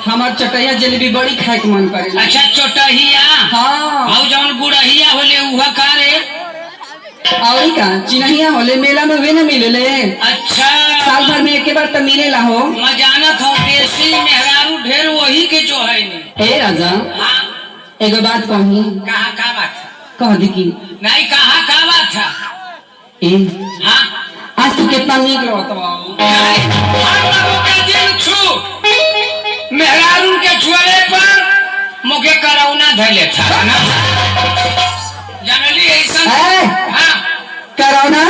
हमार चटैया जलेबी बड़ी खाए के मन करे। अच्छा चटहिया हाँ और जौन गुड़हिया होले उहा का रे? और का चिन्हिया होले मेला में वे न मिलेले। अच्छा साल भर में एक बार तो मिलेला हो। मैं जानत हूँ देसी मेहरारू ढेर वही के जो है नहीं। ए राजा हाँ एगो बात कहूँ। कहाँ का बात है? कह दी की नहीं कहाँ का बात है? ए हाँ आज तू कितना नीक लगत बा। मेहरारू के छुअले पर मुके करौना धैले था ना जानली ऐसा। हाँ करौना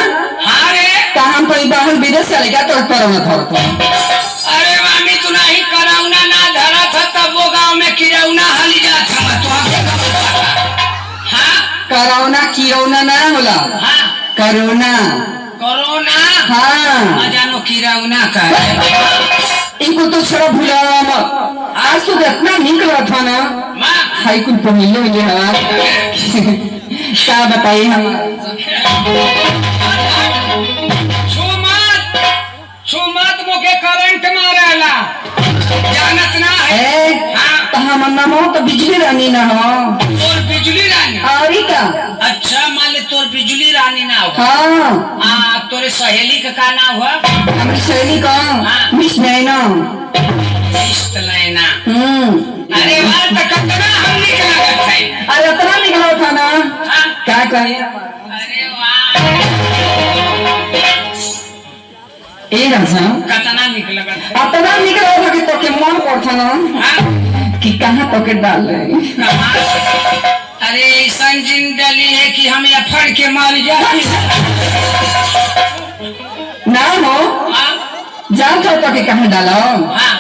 हाँ रे का हम कोई बाहर विदेश से लेकर तो करौना था। अरे मामी तू नहीं करौना ना धरा था तब वो गांव में किरौना हल जात हम तो। हाँ करौना किरौना ना होला। हाँ करोना कोरोना हाँ न जानो किरौना का है। इनको तो छोड़ा भुलावा मत। आज तो इतना निकला था ना माँ हाई कुल पहले हुए हाँ क्या बताइए हम। छुमत मुके करंट मारेला जानत ना है। हाँ तो हम नाम हो तो बिजली रानी ना हो। तोर बिजली रानी और का अच्छा मान ले तोर बिजली रानी ना हो। हाँ तोरे सहेली का नाम हुआ? हमारी सहेली का मिस नैना। इश्क लेना अरे वाह तो कितना हम निकला करते हैं। अरे इतना निकला था ना हाँ क्या कहे। अरे वाह ए राजा कितना निकला करते हैं। इतना निकला था कि तो के मन पड़ता ना हाँ कि कहाँ तो के डाल रहे। कहाँ? अरे ऐसा जिन डली है कि हम ये फड़ के मार जाए ना हो हाँ जान तो के कहाँ डालो। हाँ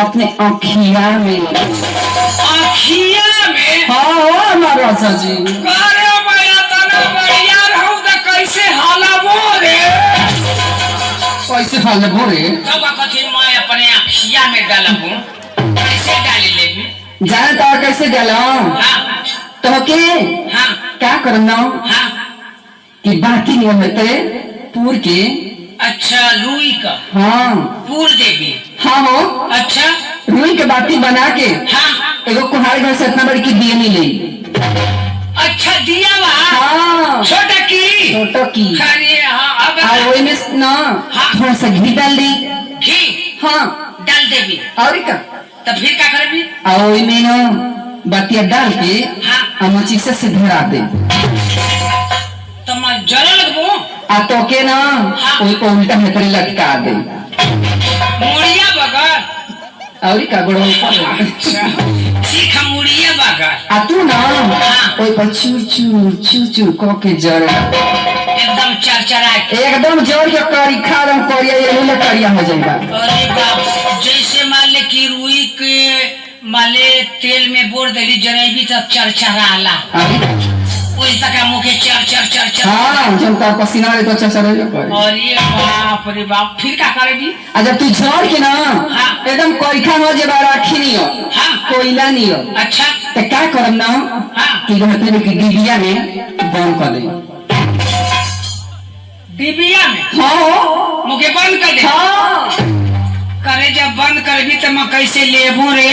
अपने आँखिया में। आँखिया में हाँ हो हमारा राजा जी। अरे भैया तना बढ़िया रहूं तो कैसे हाला बोरे कैसे हाल भोरे तब कथी मैं अपने आँखिया में डालूं कैसे डाली लेबी जाने तो कैसे डालो हाँ तो के हाँ क्या करना हाँ कि बाकी नहीं होते पूर के। अच्छा रुई का हाँ पूर देवी हाँ हो अच्छा रुई के बाती बना के हाँ एगो कुहाड़ी घर से इतना बड़ी की दिए नहीं ले। अच्छा दिया वहाँ हाँ छोटा की छोटो की अरे हाँ अब और वही में ना हाँ। थोड़ा सा घी डाल दी। घी हाँ डाल देवी और क्या तो फिर क्या करबी? और वही में ना बतिया डाल के हाँ मची से धरा दे। तो मैं जल लगबो आ तो के ना हाँ। वही को उल्टा में करे लटका दे। मुड़िया बगर और का गोड़ अच्छा ठीक है मुड़िया बगर आ तू ना हाँ। वही पर चूर चूर चूर चूर को के जड़ एकदम चरचरा के एकदम जड़ के करी खा दम करिया ये मुले करिया हो जाएगा। अरे बाप जैसे मान ले कि रुई के माले तेल में बोर देली जलेबी तो चरचराला वैसा का मुखे चर चर चर चर। हाँ जनता पसीना रे तो अच्छा रहे करे। अरे बाप रे बाप फिर क्या करेगी? आ जब तू झड़ के ना हाँ। एकदम कोईखा हो जे बारा आखी नहीं हो हाँ कोयला नहीं हो अच्छा तो क्या करम ना हाँ कि रहते ने कि डिबिया में बंद कर दे। डिबिया में हाँ मुखे बंद कर दे। हाँ करे जब बंद करबी तो मैं कैसे लेबू रे?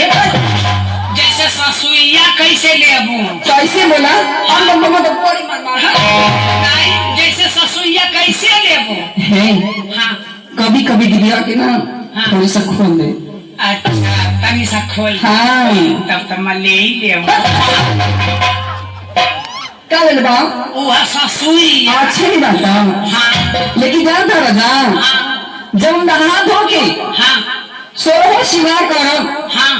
जैसे ससुइया कैसे लेबू? कैसे बोला हम लोगों तो बड़ी मार नहीं जैसे ससुइया कैसे लेबू? है हाँ कभी कभी डिबिया के ना हाँ। थोड़ी सा खोल दे। अच्छा तनी सा खोल हाँ। तब तो मैं ले ही लेबू। क्या ले बा वह ससुई अच्छे नहीं बात हाँ लेकिन जानता राजा हाँ जब नहा धो के हाँ सोलह श्रृंगार करो हाँ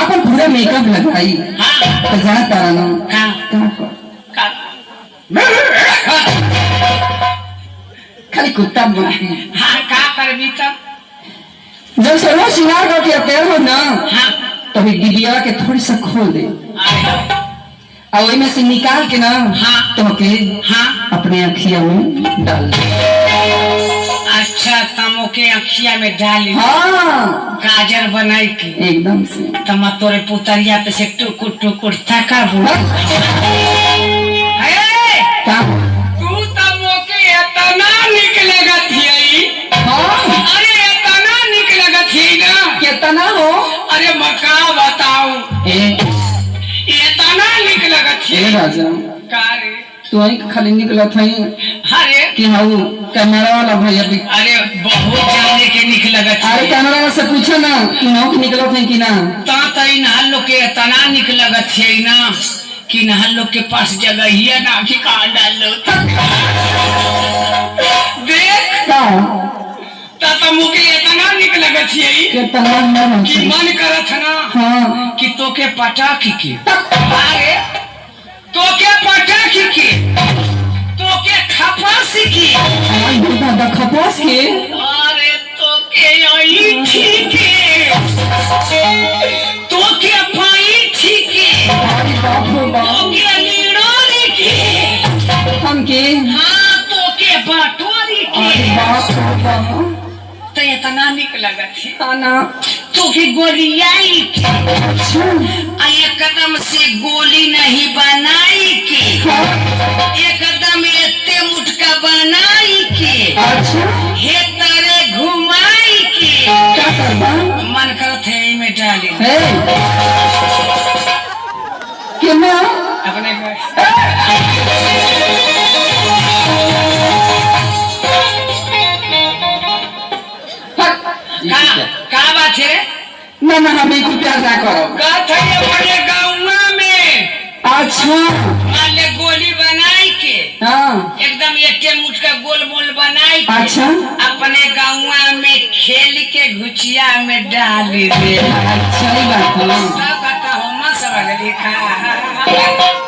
अपन पूरा मेकअप लगाई हाँ तो जानता रहा हाँ क्या कर खाली कुत्ता बोलती। हाँ क्या करबी तब? जब सोलह श्रृंगार करके तैयार हो ना हाँ तो डिबिया के थोड़ी सा खोल दे और वही में से निकाल के ना हाँ तो के हाँ अपने अखिया में डाल दे। अच्छा तमो के अखिया में डाली हाँ गाजर बनाई के एकदम से तम तोरे पुतरिया पे से टुकुर टुकुर थका बुढ़ क्या तू तमो के इतना निकलेगा थी हाँ अरे इतना निकलेगा थी ना कितना हो अरे मका बताऊ ये तना निक लगत ए राजा का रे तू ही खाली निकलत है अरे कि हाउ कैमरा वाला भैया भी अरे बहुत जाने के निक लगत अरे कैमरा वाला से पूछो ना कि नौ के निकलत है कि ना ता तई ना लोग के तना निक लगत है ना कि ना लोग के पास जगह ही है ना कि कहां डाल लो देख का ता मुके इतना निक लगत है के तना मन कि मन करत ना हां कि तोके पटाख के अरे तोके पटाख के तोके खपास की आई बेटा द खपास के अरे तोके आई ठीक है तोके पाई ठीक है अरे बाप रे बाप तोके लीड़ोरी की हम के हाँ तोके बाटोरी की अरे बाप रे बाप तो इतना निक लगत है खाना तोके गोलियाई की अच्छा एकदम से गोली नहीं बनाई की एकदम एते मुटका बनाई की अच्छा हे तारे घुमाई की क्या करबा मन करत है इमे डाली हे के ना अपने घर का बात है रे ना ना हम एक प्यार ना करो का था ये बड़े गाँव में अच्छा मान ले गोली बनाई के हाँ एकदम एटे मुटका गोल मोल बनाई के अच्छा अपने गाँव में खेल के घुचिया में डाल दे अच्छा ही बात है का कहता हो मत समझ लिखा